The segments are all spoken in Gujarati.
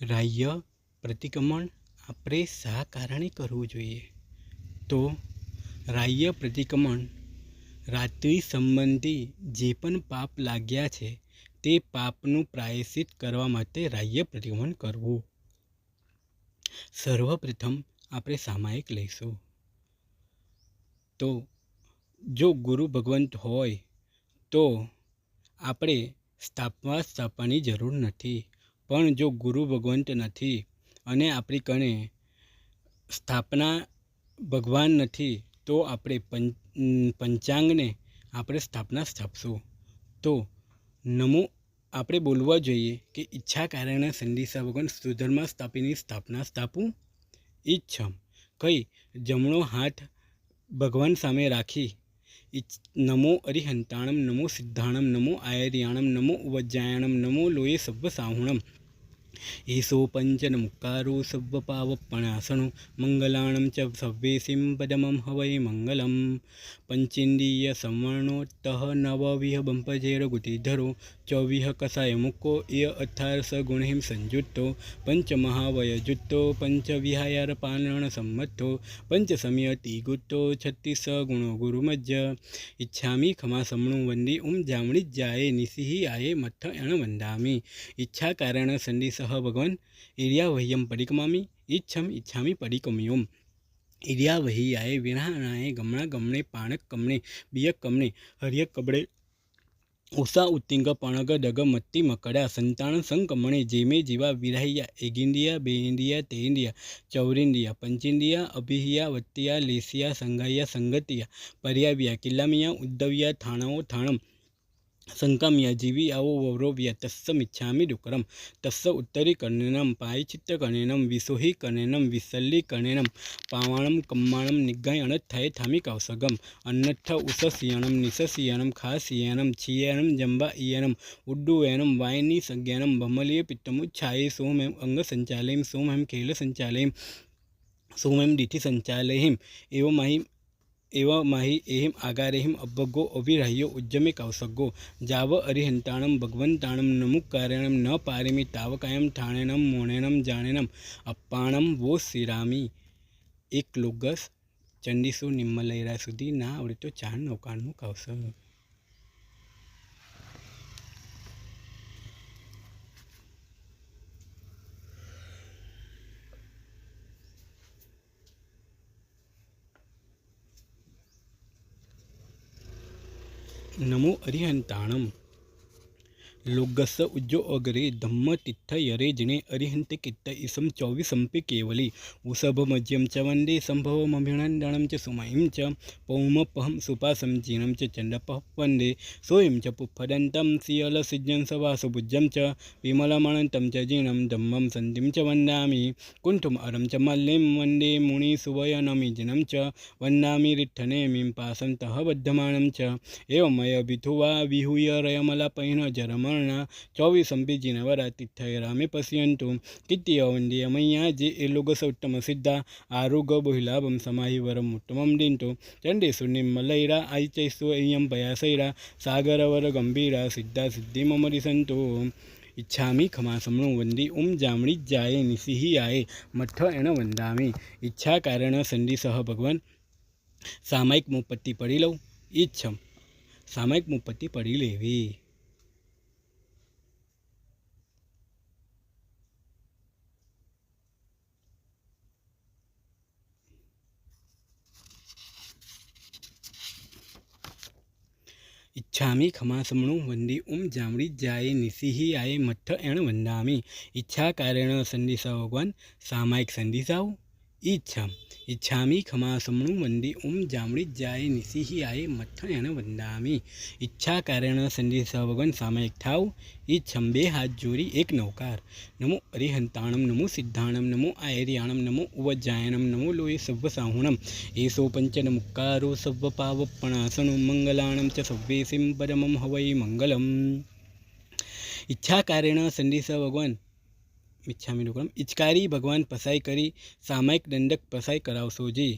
રાહ્ય પ્રતિક્રમણ આપણે શા કારણે કરવું જોઈએ? તો રાહ્ય પ્રતિક્રમણ રાત્રિ સંબંધી જે પણ પાપ લાગ્યા છે તે પાપનું પ્રાયશ્ચિત કરવા માટે રાહ્ય પ્રતિક્રમણ કરવું. સર્વપ્રથમ આપણે સામાયિક લઈશું. તો જો ગુરુ ભગવંત હોય તો આપણે સ્થાપવાની જરૂર નથી. પણ જો ગુરુ ભગવંત નથી અને આપણી કણે સ્થાપના ભગવાન નથી તો આપણે પંચાંગને આપણે સ્થાપશું. તો નમો આપણે બોલવા જોઈએ કે ઈચ્છા કારણે સંદેશા ભગવાન સુધર્મા સ્થાપીની સ્થાપું ઈચ્છમ. કઈ જમણો હાથ ભગવાન સામે રાખી નમો અરિહંતાણમ, નમો સિદ્ધાણમ, નમો આયર્યાણમ, નમો ઉવજ્જાયણમ, નમો લોયે સવ્વ સાહુણમ. એસો પંચન મુક્કારો સવ્વ પાવપણાસણો મંગલાણમ ચ સવ્વેસિમ પદમમ હવૈ મંગલમ. પંચેન્દ્રિય સંવર્ણોત્તઃ નવવિહ બંપજેર ગુતિધરો ચૌવિહ કસાય મુકો એય અથારસ ગુણહિમ સંયુક્તો પંચમહાવયજુક્તો પંચવિહાયાર પાલણ સંમત્તો પંચસમ્યતિ ગુપ્તો છત્રીસ ગુણો ગુરુમજ્જ. ઈચ્છામી ખમા સમણું વંદી જામણી જાયે નિસિહિ આયે મઠ્ઠ એણ વંદામી. ઈચ્છા કારણ સંદેશઃ ભગવાન ઇર્યાવહ્યમ પરિક્રમામી ઈચ્છામી પરિક્રમ્યોમ. ઇર્યાવહી આયે વિરહાણાએ ગમણા ગમણે પાણક કમણે બિયક કમણે હરિયક કબડે ઉષા ઉત્તિંગ પણગ ડગ મત્તી મકડા સંતાણ સંકમણે જેમે જીવા વિરાહ્યા એગિંડિયા બેઇંડિયા તેઇંડિયા ચૌરિંડિયા પંચિંડિયા અભિહિયા વત્તિયા લેસિયા સંગાયા સંગતિયા પર્યાવ્યા કિલ્લામિયા ઉદ્દવ્યા થાણવો થાણમ સંકામ્યા જીવી આવો વૌરવ્યા તસ્સ મિચ્છામી ડુકરમ. તસ્સ ઉત્તરી કર્ણેનમ પાયચિત્ત કર્ણેનમ વિસોહી કર્ણેનમ વિસલ્લી કર્ણેનમ પાવાણમ કમ્માણમ નિગ્ગાય અણથાય થામી કૌસગમ. અન્નઠ ઉસસિયણમ નિસસિયણમ ખાસિયણમ છિયણમ જંબા ઇયણમ ઉડ્ડુયણમ વાયની સંજ્ઞાનમ બમલીય પિત્તમુચ્છાયે સોમએમ અંગ સંચાલયમ સોમએમ ખેલ સંચાલયમ સોમએમ દીઠિ સંચાલયમ એવમાહી એહિમ આગારેહિમ અભગો અવિરાહ્યો ઉજ્જમે કૌસગો. જાવ અરિહંતાણમ ભગવંતાણમ નમુકારેણમ ન પારેમી તાવકાયમ ઠાણેનમ મોણેનમ જાણેનમ અપ્પાણમ વો શિરામી. એક લોગસ ચંડીસુ નિમ્મલૈરા સુધી ના આવડે તો 4 નૌકાનું કૌશલ. નમો અરિહંતાણમ લોગસ ઉજ્જો અગરે ધમ્મ તિથ્થ યરે જિને અરિહંત કિત્ત ઈસમ ચૌવીસંપી કેવલી વૃષભ મજ્યમ ચ વંદે સંભવમભિનંદનમ ચ સુમહિમ ચ પૌમપહમ સુપાસમ જીનમ ચ ચંડપઃ વંદે સોયમ ચ પુફ્ફદંતમ સિયલ સિજ્જં સવાસુભુજ્જમ ચ વિમલમણંતમ ચ જીણમ ધમ્મમ સંતિમ ચ વંદામી કુંઠુમ અરમ ચ મલ્લિમ વંદે મુનિસુવયનમિજનમ ચ વંદામી રિઠ્ઠનેમિં પાસંતઃ બદ્ધમાણમ ચ એવમય વિધુવા વિહૂય રયમલાપૈન જરમણ ચોવીસંપી જીનવરા તિથ્થય રામે પશ્યંતુ કિત્ય વંદે મૈયા જે એ લોગસ ઉત્તમ સિદ્ધા આરોગ બહિલાભમ સમાહિ વરમ ઉત્તમમ દિંતો ચંડેસુ નિમ્મલૈરા આઈચૈસુ અય્યમ પયાસૈરા સાગરવર ગંભીરા સિદ્ધા સિદ્ધિમમરિસંતો. ઈચ્છામી ખમા સમણું વંદી જામણી જાયે નિસિહિ આયે મઠ્ઠ એણ વંદામી. ઈચ્છા કારણ સંદેશઃ ભગવાન સામાયિક મુપત્તિ પડી લઉં ઈચ્છમ. સામાયિક મુપત્તિ પડી લેવી. ઈચ્છામી ખમા સમણું વંદી જામણી જાયે નિસિહિ આયે મઠ્ઠ એણ વંદામી. ઈચ્છા કારણ સંદેશા ભગવાન સામાયિક સંદેશાઓ ઈચ્છમ. ઈચ્છામી ખમા સમણું વંદી જામણી જાયે નિસિહિ આયે મઠ્ઠ એણ વંદામી. ઈચ્છા કારણ સંદેશા ભગવાન સામાયિક થાવ ઈચ્છમ. બે હાથ જોડી એક નૌકાર. નમો અરિહંતાણમ, નમો સિદ્ધાણમ, નમો આયર્યાણમ, નમો ઉવજ્જાયણમ, નમો લોયે સવ્વ સાહુણમ. એસો પંચન મુક્કારો સવ્વ પાવપણાસણો મંગલાણમ ચ સવ્વેસિમ પદમમ હવૈ મંગલમ. ઈચ્છા કારણ સંદેશા ભગવાન મિચ્છામી ડુકરમ. ઈચ્છકારી ભગવાન પસાઈ કરી સામાયિક દંડક પસાઈ કરાવશો જી.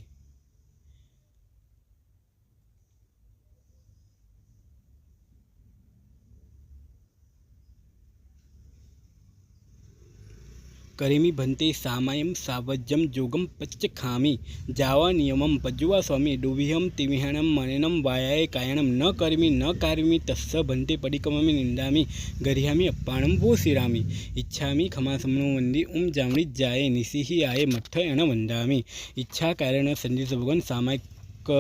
करिमी भन्ते सामायम सावज्यम जोगम पच्चखामी जावा नियमम पज्जुवा स्वामी डुविहम तिमिहणम मनेनम वायाय कायणम न करिमी न कारिमी तस्स भन्ते पडिकममी निंदामी गरिहामी अप्पाणम वो सिरामी इच्छामी खमासमनो वंदी जामणी जाये निसिहि आये मत्थ एण वंदामी इच्छा कारण संधिसोगन सामायिक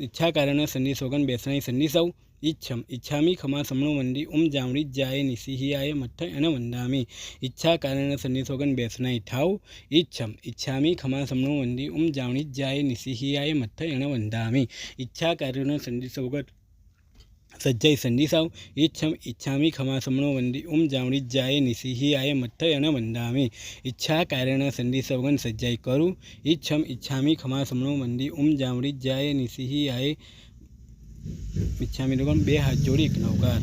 इच्छा कारण संधिसोगन बेसनाई संधिसौ इच्छम इच्छामी खमा समणो वंदी जामणी जाये निसिहि आये मत्थ एण वंदामी इच्छा कारण संधिसोगन बेसनाई ठाव इच्छम इच्छामी खमा समणो वंदी जामणी जाये निसिहि आये मत्थ एण वंदामी इच्छा कारण संधिसोगन सज्जय संधिसाव इच्छम इच्छामी खमा समणो वंदी जामणी जाये निसिहि आये मत्थ एण वंदामी इच्छा कारण संधिसोगन सज्जय करू इच्छम इच्छामी खमा समणो वंदी जामणी जाये निसिहि आये इच्छामी लोगन बे हाथ जोड़ी एक नौकार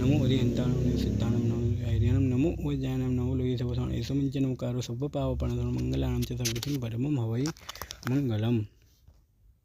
नमो हरिहंताणम सिद्धाणम नमो हरियाणम नमो वैजयनम नमो लोहि सबसण ऐसो मंच नौकारो सब पाव पण मंगलानाम च सर्वथिं परमं हवै मंगलम।